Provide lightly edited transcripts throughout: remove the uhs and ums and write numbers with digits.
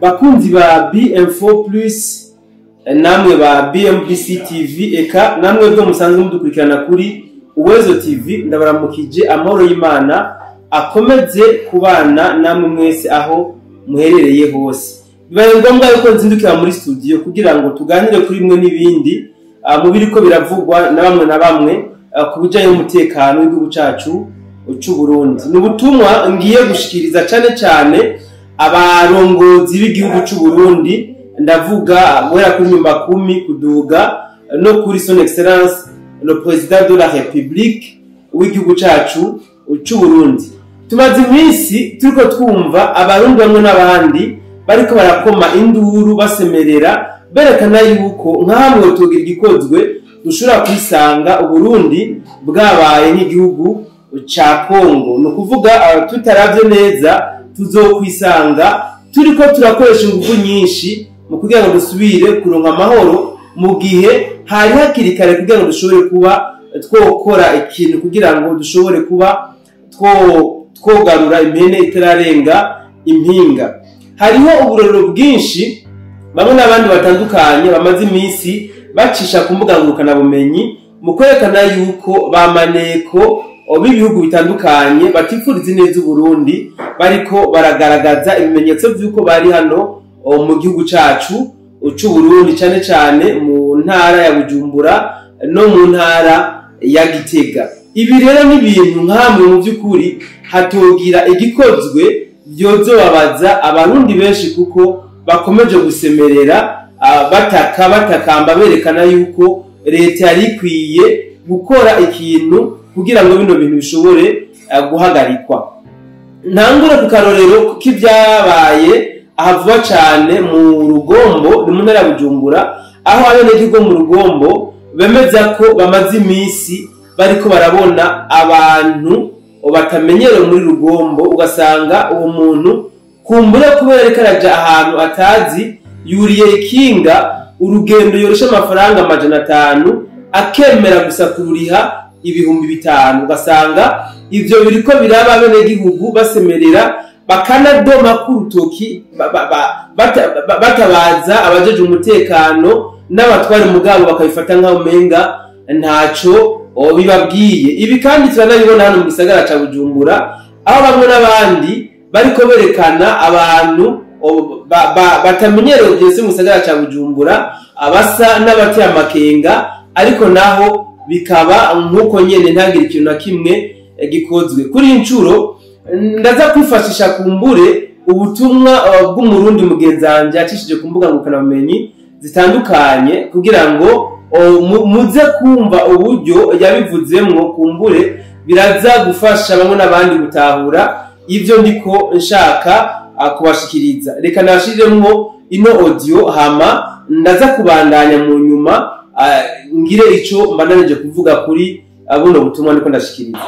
bakunzi ba BM4 Plus namwe ba BMBC TV eka namwe bwo musanzwe mudukurikirana kuri Uwezo TV ndabaramukije amahoro y'Imana akomeze kubana namwe mwese aho muherereye hose. Bibaye ngombwa yuko nzindukira muri studio kugira ngo tuganire kuri mwe n'ibindi mu biriko biravugwa na bamwe kubijanye n'umutekano w'igihugu cacu cy'u Burundi. N'ubutumwa ngiye gushikiriza cyane abarongozi b'igihugu cy'u Burundi, ndavuga guhera kuri nyumba 10 kuduga no kuri son excellence le président de la République w'igihugu cacu cy'u Burundi. Tumaze iminsi turiko twumva abarundi bamwe n'abandi bariko barakoma induru basemerera berekana yuko nkamwe tugira gikozwe dushobora kwisanga Uburundi bwabaye nk'igihugu cha Kongo. No kuvuga tutaravye neza tuzokwisanga turiko turakoresha ingufu nyinshi mu kugira ngo dusubire kuronka amahoro mu gihe hari hakiri kare kugira ngo dushobore kuba twokora ikintu kugira ngo dushobore kuba twogarura impene itararenga impinga. Hariho uburorero bwinshi bamwe n'abandi batandukanye bamaze iminsi bacisha ku mbuga ngurukanabumenyi mu kwerekana yuko bamaneko b'ibihugu bitandukanye batifuriza neza Burundi bariko baragaragaza ibimenyetso by'uko bari hano mu gihugu cacu cy'u Burundi, cyane mu ntara ya Bujumbura no mu ntara ya Gitega. Ibi rero ni ibintu nkamwe mu by'ukuri hatogira igikozwe byozobabaza abarundi benshi kuko bakomeje gusemerera batakamba berekana yuko leta yari ikwiye gukora ikintu kugira ngo bino bintu bishobore guhagarikwa. Ntangure ku karorero k'ibyabaye ahavuba cyane mu Rugombo ni mu ntara ya Bujumbura, aho abenegihugu mu Rugombo bemeza ko bamaze iminsi bariko barabona abantu batamenyere muri Rugombo, ugasanga uwo muntu kumbure kubera ariko araja ahantu atazi yuriye ikinga urugendo yorosha amafaranga 500 akemera gusa kururiha 5,000. Ugasanga ivyo biriko biraba abenegihugu basemerera bakanadoma ku rutoki batabaza abajeje umutekano n'abatware mugabo bakabifata nkaho menga ntaco bibabwiye. Ibi kandi turanabibona hano mu gisagara ca Bujumbura aho bamwe n'abandi bariko berekana abantu batamenyereye byose mu gisagara ca Bujumbura abasa n'abateye amakenga, ariko naho bikaba nkuko nyene ntagira ikintu na kimwe gikozwe. Kuri incuro ndaza kwifashisha kumbure ubutumwa bw'umurundi mugenzanje yacishije ku mbuga ngurukanabumenyi zitandukanye kugira ngo muze kumva uburyo yabivuzemwo, kumbure biraza gufasha bamwe n'abandi gutahura ivyo ndiko nshaka kubashikiriza. Reka nashiremwo ino audio hama ndaza kubandanya mu nyuma ngire ico mbandanije kuvuga kuri buno butumwa niko ndashikiriza.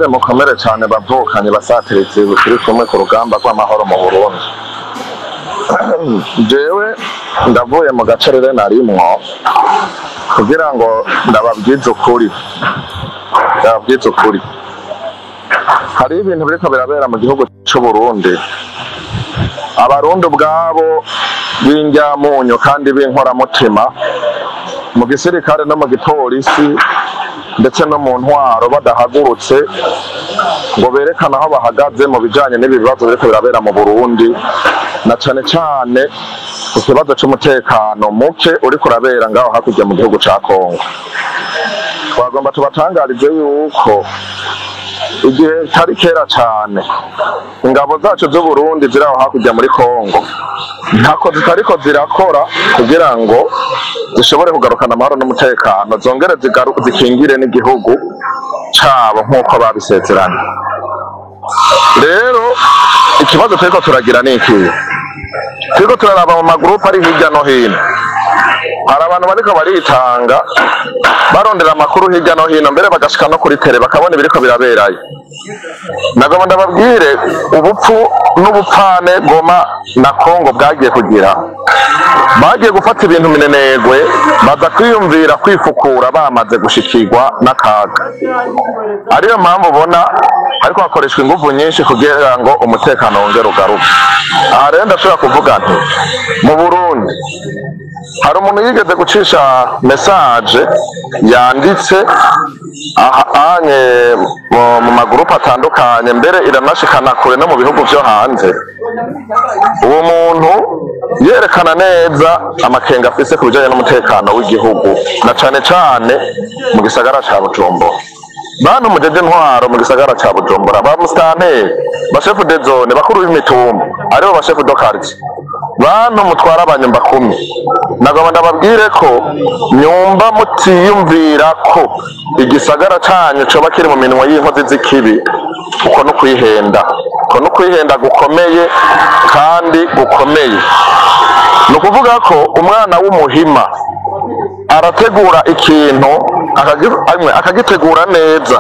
Mukomere cyane bavukanye basateretse kuri kumwe ku rugamba rw'amahoro mu Burundi. Jewe ndavuye mu gace rero narimwo kugira ngo ndababwize ukuri. Hari ibintu biriko birabera mu gihugu cy'u Burundi, abarundi ubwabo b'injyamunyu kandi b'inkoramutima mu gisirikare no mu gipolisi ndetse no mu ntwaro badahagurutse ngo berekane aho bahagaze mu bijanye n'ibibazo biriko birabera mu Burundi, na cane ku kibazo c'umutekano muke uriko urabera ngaho hakurya mu gihugu ca Kongo. Twagomba tubatangarize yuko igihe tari kera cyane ingabo zacu z'u Burundi ziri aho hakurya muri Kongo ntako zitariko zirakora kugira ngo zishobore kugarukana amahoro n'umutekano, zongere zikingire n'igihugu cabo nk'uko babisezeranye. Rero ikibazo turiko turagira ni iki? Turiko turaraba mu magroupe ari hirya no hino, hari abantu bariko baritanga barondera amakuru hirya no hino, mbere bagashika no kuri tele bakabona ibiriko biraberayo. Nagomba ndababwire ubupfu n'ubupfane Goma na Kongo bwagiye kugira bagiye gufata ibintu minenegwe baza kwiyumvira kwifukura bamaze gushikirwa n'akaga. Ariyo mpamvu ubona ariko hakoreshwa ingufu nyinshi kugira ngo umutekano wongere ugaruke. Aha rero ndashobora kuvuga nti mu Burundi hari umuntu yigeze gucisha message yanditse ahanye mu magurupe atandukanye, mbere iranashikana kure no mu bihugu byo hanze. Uwo muntu yerekana neza amakenga afise ku bijanye n'umutekano w'igihugu, na cane cane mu gisagara ca Bujumbura. Bantu mujeje ntwaro mu gisagara ca Bujumbura, ba mustanteri, ba chef de zone, bakuru b'imitumba, aribo ba chef de quartier, bantu mutwara abanyumba 10, nagomba ndababwire ko nyumba mutiyumvira ko igisagara canyu coba kiri mu minwa y'inkozi z'ikibi, uko no kwihenda, uko no kwihenda gukomeye kandi gukomeye. Ni ukuvuga ko umwana w'umuhima arategura ikintu akagitegura neza,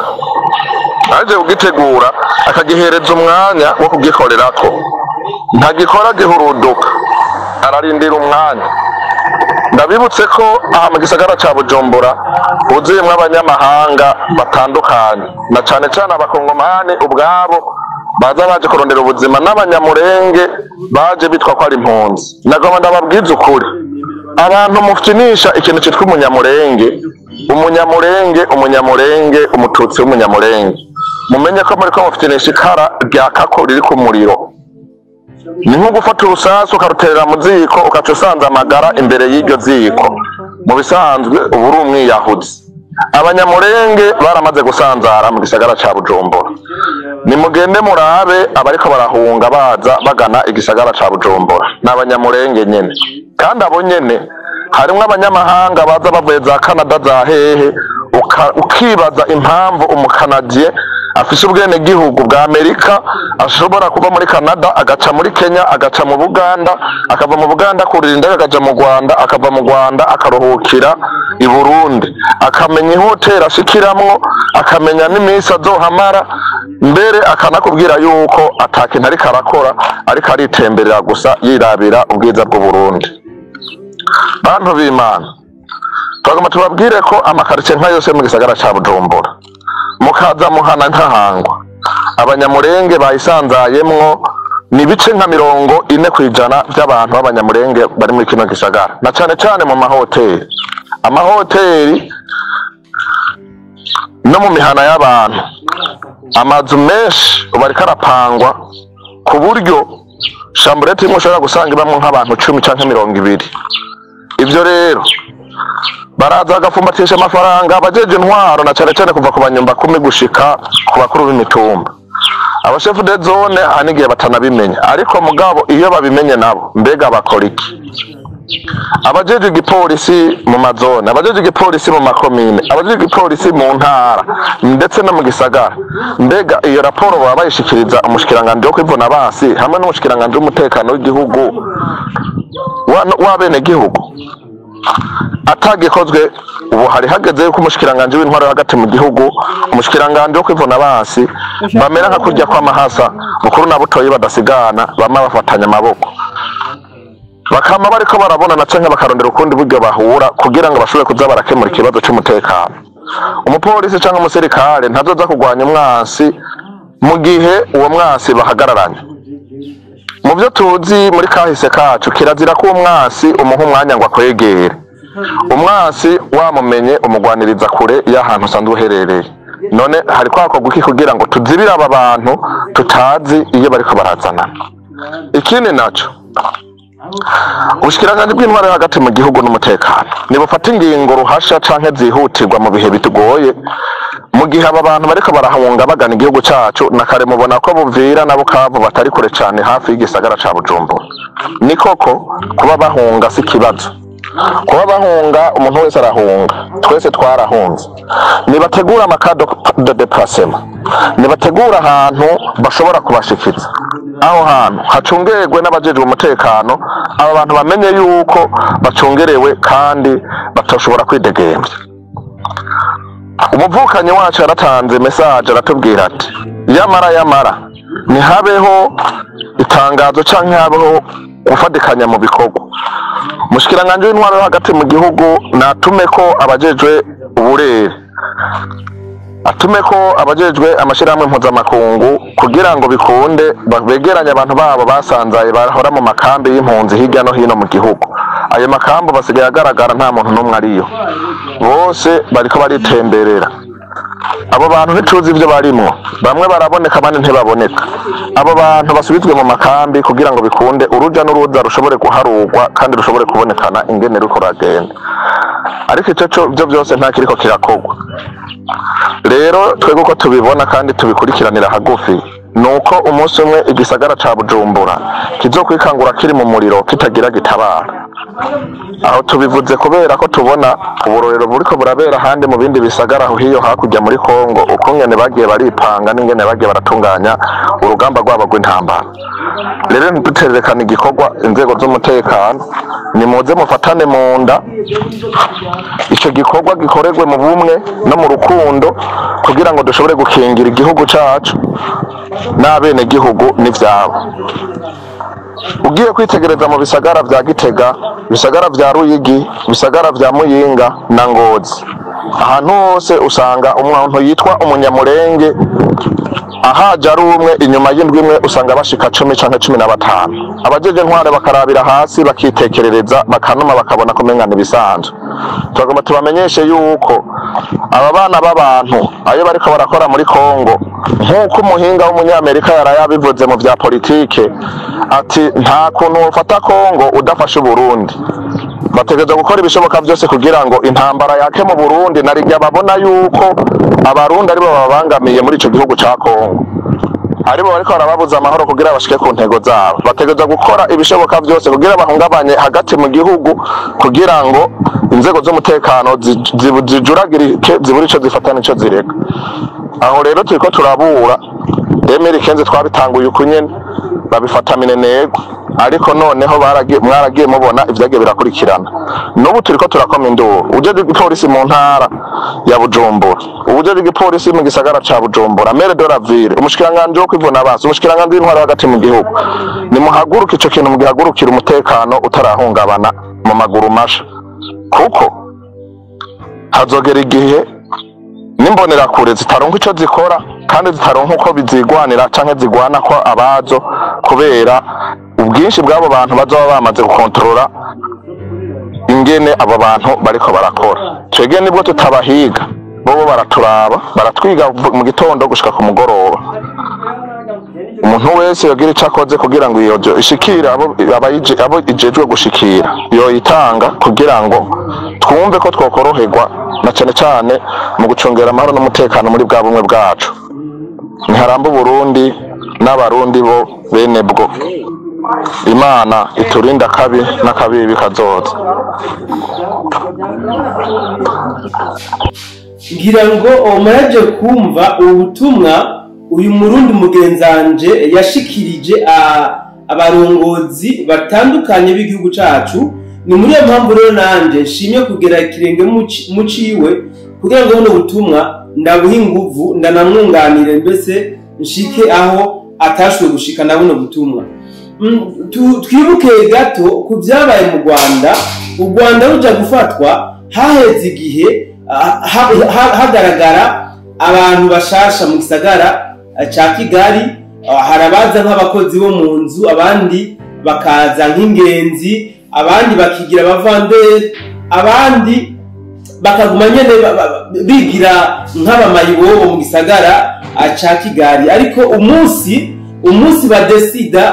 aje kugitegura akagihereza umwanya wo kugikorerako, ntagikora gihuruduka, ararindira umwanya. Ndabibutse ko aha mu gisagara ca Bujumbura huzuyemwo abanyamahanga batandukanye, na cane cane abakongomani ubwabo baza baje kurondera ubuzima, n'abanyamurenge baje bitwa ko ari impunzi. Nagomba ndababwiza ukuri, abantu mufitinisha ikintu cyitwa umunyamurenge, umututsi w'umunyamurenge, mumenye ko muri ko mufitinisha ikara rya kako riri ku muriro. Ni nko gufata urusasu ukaruterera mu ziko ukaca usanza amagara imbere y'iryo ziko. Mu bisanzwe ubu uri umwiyahuzi. Abanyamurenge baramaze gusanzara mu gisagara ca Bujumbura. Nimugende murabe abariko barahunga baza bagana igisagara ca Bujumbura n'abanyamurenge nyene, kandi abo nyene harimwo abanyamahanga baza bavuye za Canada za hehe, ukibaza impamvu umukanadiye afise ubwene gihugu bwa Amerika ashobora kuba muri Canada agaca muri Kenya agaca mu Buganda, akava mu Buganda kurinda agaja mu Rwanda, akava mu Rwanda akaruhukira i Burundi, akamenya ihoteli ashikiramwo, akamenya n'iminsi azohamara, mbere akanakubwira yuko atakintu ariko arakora, ariko aritemberera gusa yirabira ubwiza bw'u Burundi. Bantu b'Imana, twagomba tubabwire ko amakaritsiye nka yose mu gisagara ca Bujumbura mukaza muhana ntahangwa, abanyamurenge bayisanzayemwo ni bice nka 40% by'abantu b'abanyamurenge bari muri kino gisagara, na cane cane mu mahoteli, amahoteli no mu mihana y'abantu. Amazu menshi ubariko arapangwa ku buryo chambrette imwe ushobora gusanga ibamwo nk'abantu 10 canke 20. Ivyo rero baraza bagafumbatisha amafaranga abajeje intwaro, na cane cane kuva ku banyumba 10 gushika ku bakuru b'imitumba. Aba chef de zone anigiye batanabimenya, ariko mugabo iyo babimenye nabo mbega bakora iki? Abajeje igipolisi mu mazone, abajeje igipolisi mu makomine, abajeje igipolisi mu ntara ndetse no mu gisagara, mbega iyo raporo baba bayishikiriza umushikiranganje wo kwivuna basi hamwe n'umushikiranganje w'umutekano w'igihugu w'abene gihugu? Atagikozwe ubu hari hageze yuko umushikiranganje w'intwaro hagati mu gihugu, umushikiranganje wo kwivuna basi bamera nka kurya kwa mahasa, mukuru na butoyi badasigana, bama bafatanya amaboko, bakama bariko barabonana canke bakarondera ukundi buryo bahura kugira ngo bashobore kuza barakemura ikibazo cy'umutekano. Umupolisi canke umusirikare ntazoza kugwanya umwansi mu gihe uwo mwansi bahagararanye. Mu byo tuzi muri kahise kacu kirazira ko umwansi umuha umwanya ngo akwegere. Umwansi wamumenye umugwaniriza kure y'ahantu usanzwe uherereye. None hari kwakorwa iki kugira ngo tuzibire aba bantu tutazi iyo bariko barazanana? Ikindi naco, ubushikiranganje bw'intwaro hagati mu gihugu n'umutekano nibufata ingingo ruhasha canke zihutirwa mu bihe bitugoye, mu gihe aba bantu bariko barahunga bagana igihugu cacu, na kare mubona ko Buvira na Bukavu batari kure cane hafi y'igisagara ca Bujumbura. Ni koko kuba bahunga si kibazo, kuba bahunga umuntu wese arahunga, twese twarahunze. Nibategura amakado de déplacement, nibategura ahantu bashobora kubashikiriza, aho hantu hacungerwe n'abajejwe umutekano, aba bantu bamenye yuko bacungerewe kandi batoshobora kwidegemvya. Umuvukanyi wacu yaratanze message aratubwira ati yamara ntihabeho itangazo canke habeho gufatikanya mu bikorwa Mushikiranganje w'intwaro yo hagati mu gihugu natume ko abajejwe uburere, atume ko abajejwe amashirahamwe mpuzamakungu kugira ngo bikunde begeranye abantu babo basanzaye bahora mu makambi y'impunzi hirya no hino mu gihugu. Ayo makambi basigaye agaragara nta muntu n'umwe ariyo, bose bariko baritemberera. Abo bantu ntituzi ivyo barimwo, bamwe baraboneka abandi ntibaboneka. Abo bantu basubizwe mu makambi kugira ngo bikunde uruja n'uruza rushobore guharurwa kandi rushobore kubonekana ingene ruko ragenda. Ariko ico byo byose nta kiriko kirakorwa. Rero twebwe uko tubibona kandi tubikurikiranira hagufi nuko umunsi umwe igisagara ca Bujumbura kizokwikangura kiri mu muriro kitagira gitabara. Aho tubivuze kubera ko tubona uburorero buriko burabera handi mu bindi bisagara aho hiyo hakurya muri Kongo, ukungene bagiye baripanga n'ingene bagiye baratunganya urugamba rwabo rw'intambara. Rero ntidutererekana igikorwa inzego z'umutekano, nimuze mufatane mu nda, ico gikorwa gikorerwe mu bumwe no mu rukundo kugira ngo dushobore gukingira igihugu cacu n'abene gihugu n'ivyabo. Ugiye kwitegereza mu bisagara vya Gitega, bisagara vya Ruyigi, bisagara vya Muyinga na Ngozi, ahantu hose usanga umuntu yitwa umunyamurenge ahaja ari umwe, inyuma y'indwi imwe usanga bashika 10 canke 15. Abajeje ntware bakarabira hasi bakitekerereza bakanuma bakabona ko mengana ibisanzwe. Twagomba tubamenyeshe yuko aba bana b'abantu ayo bariko barakora muri Kongo, nk'uko umuhinga w'umunyamerika yarayabivuze mu vya politike ati nta kuntu ufata Kongo udafashe Burundi. Bategereza gukora ibishoboka byose kugira ngo intambara yake mu Burundi narijya babona yuko abarundi aribo babangamiye muri ico gihugu ca Kongo, aribo bariko barababuza amahoro kugira bashike ku ntego zabo. Bategereza gukora ibishoboka byose kugira bahungabanye hagati mu gihugu kugira ngo inzego z'umutekano zijuragirike ziburi ico zifata nico zireka. Aho rero turiko turabura Emeri Kenze twabitanguye ukunyene babifata minenego, ariko noneho mwaragiye mubona ivyagiye birakurikirana. N'ubu turiko turakoma induru. Ujeje igipolisi mu ntara ya Bujumbura, ujeje igipolisi mu gisagara ca Bujumbura, Maire de la Ville, umushikiranganje wo kwivuna abasi, umushikiranganje w'intwaro hagati mu gihugu, nimuhaguruka ico kintu mugihagurukira umutekano utarahungabana mu maguru masha, kuko hazogera igihe nimbonera kure zitaronka ico zikora kandi zitaronka uko bizigwanira canke zigwana ko abazo, kubera ubwinshi bw'abo bantu bazoba bamaze gukontorora ingene abo bantu bariko barakora. Twege nibwo tutabahiga, bobo baraturaba baratwiga mu gitondo gushika ku mugoroba. Umuntu wese yogira ico akoze kugira ngo iyo ishikira abo ijejwe gushikira yoyitanga kugira ngo twumve ko twokoroherwa na cane cane mu gucungera amahoro n'umutekano muri bwa bumwe bwacu. Ntiharamba Burundi n'abarundi bo bene bwo. Imana iturinda kabi n'akabibi kazoza. Ngira ngo muraje kumva ubutumwa uyu murundi mugenzanje yashikirije abarongozi batandukanye b'igihugu cacu. Ni muri iyo mpamvu rero nanje nshimye kugera ikirenge mu ciwe kugira ngo buno butumwa ndabuha inguvu ndanamwunganire mbese nshike aho atashoboye gushika na buno butumwa. Twibuke gato ku byabaye mu Rwanda. U Rwanda ruja gufatwa haheze igihe hagaragara abantu bashasha mu gisagara ca Kigali, harabaza nk'abakozi bo mu nzu, abandi bakaza nk'ingenzi, abandi bakigira abavandere, abandi bakaguma nyene bigira nk'abamayibobo mu gisagara ca Kigali. Ariko umunsi badesida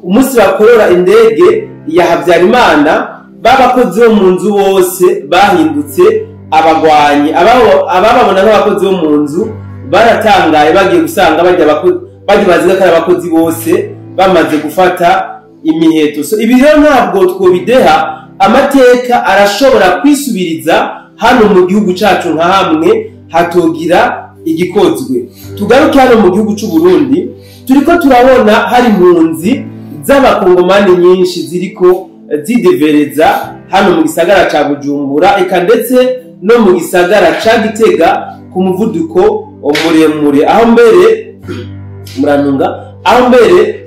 umunsi bakorora indege ya Habyarimana, babakozi bo mu nzu bose bahindutse abagwanyi. Abababona nk'abakozi bo mu nzu baratangaye, bagiye gusanga bajya baziga ko abakozi bose bamaze gufata imiheto. So ibi rero ntabwo twobideha, amateka arashobora kwisubiriza hano mu gihugu cacu nka hamwe hatogira igikozwe. Tugaruke hano mu gihugu c'u Burundi, turiko turabona hari impunzi z'abakongomani nyinshi ziriko zidevereza hano mu gisagara ca Bujumbura, eka ndetse no mu gisagara ca Gitega ku muvuduko muremure, aho mbere muranunga, aho mbere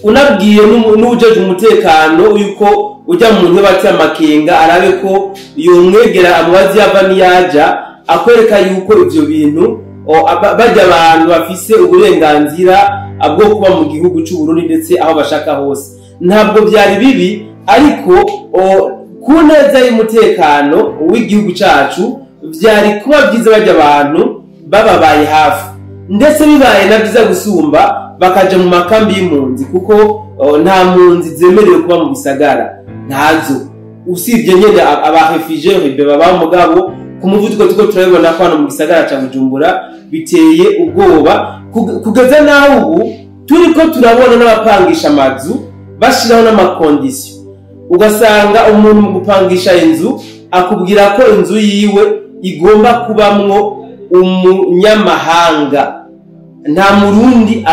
unabwiye n'ujeje umutekano yuko ujya mu ntebe ati amakenga arabe ko yomwegera amubazi yava niyaja akwereka yuko ivyo bintu bajya abantu bafise uburenganzira bwo kuba mu gihugu cy'u Burundi ndetse aho bashaka hose. Ntabwo byari bibi, ariko ku neza y'umutekano w'igihugu cyacu byari kuba byiza bajya abantu bababaye hafi, ndetse bibaye na byiza gusumba bakaja mu makambi y'impunzi, kuko nta mpunzi zemerewe kuba mu bisagara, ntazo, usibye nyene abarefugee baba mugabo ku muvuduko tuko turabibona ko hano mu gisagara cya Bujumbura biteye ubwoba, kugeza naho ubu turiko turabona n'abapangisha amazu bashiraho n'amakondisiyo. Ugasanga umuntu mu gupangisha inzu akubwira ko inzu yiwe igomba kubamwo umunyamahanga, nta murundi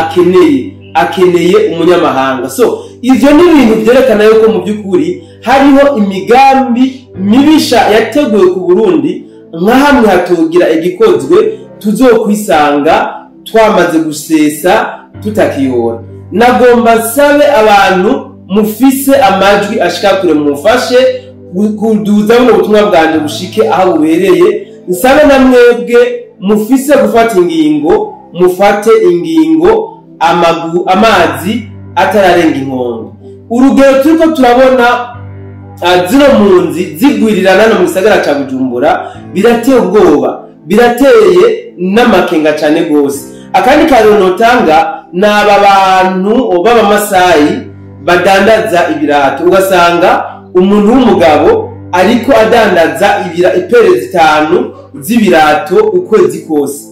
akeneye umunyamahanga. So ivyo ni ibintu byerekana yuko mu by'ukuri hariho imigambi mibisha yateguwe ku Burundi, nka hamwe hatogira igikozwe tuzokwisanga twamaze gusesa tutakiyora. Nagomba sabe abantu mufise amajwi ashika kure mufashe kuduza mu butumwa bwanje bushike aho bubereye. Nsabe na mwebwe mufise gufata ingingo, mufate ingingo amazi atararenga inkombe. Urugero turiko turabona zino mpunzi zigwirirana no mu gisagara cya Bujumbura birateye ubwoba, birateye n'amakenga cyane gose. Akandi karero notanga n'aba bantu baba Masayi badandaza ibirato, ugasanga umuntu w'umugabo ariko adandaza ipere 5 z'ibirato ukwezi kose.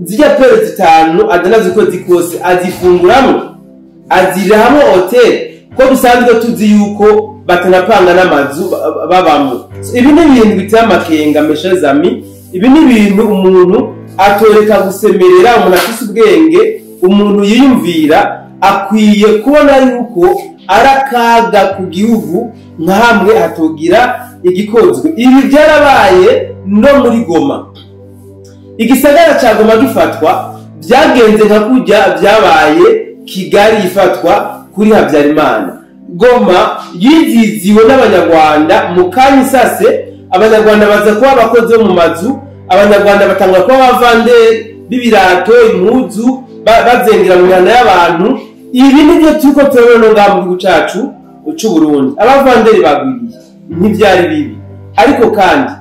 Zijya pere 5 adandaza ukwezi kose azifunguramo, azira hamwe hotel, ko bisanzwe tuzi yuko batanapanga n'amazu babamo. Ibi ni ibintu biteye amakenga meshes ami, ibi ni ibintu umuntu atoreka gusemerera, umuntu afise ubwenge, umuntu yiyumvira akwiye kubona yuko arakaga ku gihugu nka hamwe hatogira igikozwe. Ibi byarabaye no muri Goma, igisagara cya Goma gifatwa byagenze nka kujya byabaye Kigali ifatwa kuri Habyarimana. Goma yiziziwe n'abanyarwanda mu kanya sase, abanyarwanda baza kuba abakozi bo mu mazu, abanyarwanda batangwa kuba bavande b'ibirato, impuzu, bazengera mu mihanda y'abantu. Ibi nibyo turiko turabona ngaha mu gihugu cyacu cy'u Burundi. Abavanderi bagwiriye ntibyari bibi, ariko kandi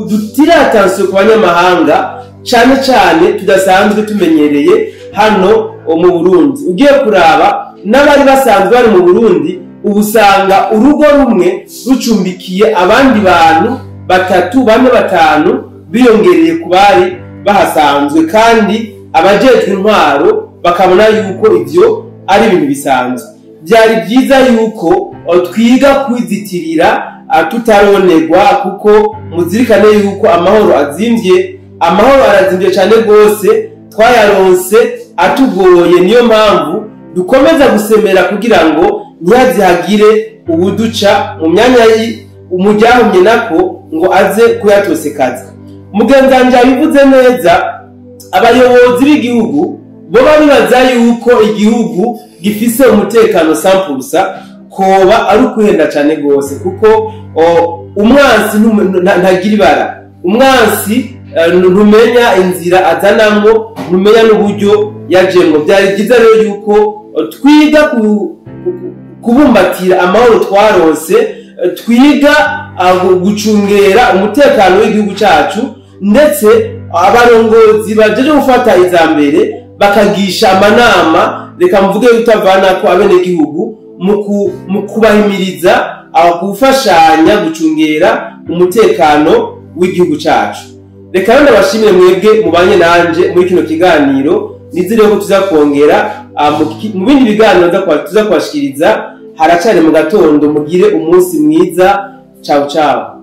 dutira attention ku banyamahanga cyane cyane tudasanzwe tumenyereye hano mu Burundi. Ugiye kuraba n'abari basanzwe bari mu Burundi, ubusanga urugo rumwe rucumbikiye abandi bantu 3, 4, 5 biyongereye ku bari bahasanzwe, kandi abajejwe intwaro bakabona yuko ivyo ari ibintu bisanzwe. Byari byiza yuko twiga kwizitirira tutaronerwa, kuko muzirikane yuko amahoro azimvye, amahoro arazimvye cyane gose, twayaronse atugoye. Niyo mpamvu dukomeza gusemera kugira ngo ntihazihagire ubuduca mu myanya umujyahumye nako ngo aze kuyatosekaza. Mugenzanje abivuze neza, abayobozi b'igihugu bo baribaza yuko igihugu gifise umutekano 100%, koba ari ukuhenda cyane gose, kuko umwansi ntagira ibara. Umwansi ntumenya inzira azanamwo, ntumenya n'uburyo yajemwo. Byari byiza rero yuko twiga kubumbatira amahoro twaronse, twiga gucungera umutekano w'igihugu cyacu, ndetse abarongozi bajeje gufata izambere bakagisha amanama, reka mvuge utavana ko abene gihugu mu kubahimiriza gufashanya gucungera umutekano w'igihugu cyacu. Reka rero ndabashimire mwebwe mubanye nanje muri kino kiganiro, nizire ko tuzakongera mu bindi biganiro tuza kwashikiriza. Haracari mu gatondo, mugire umunsi mwiza. Ciao ciao.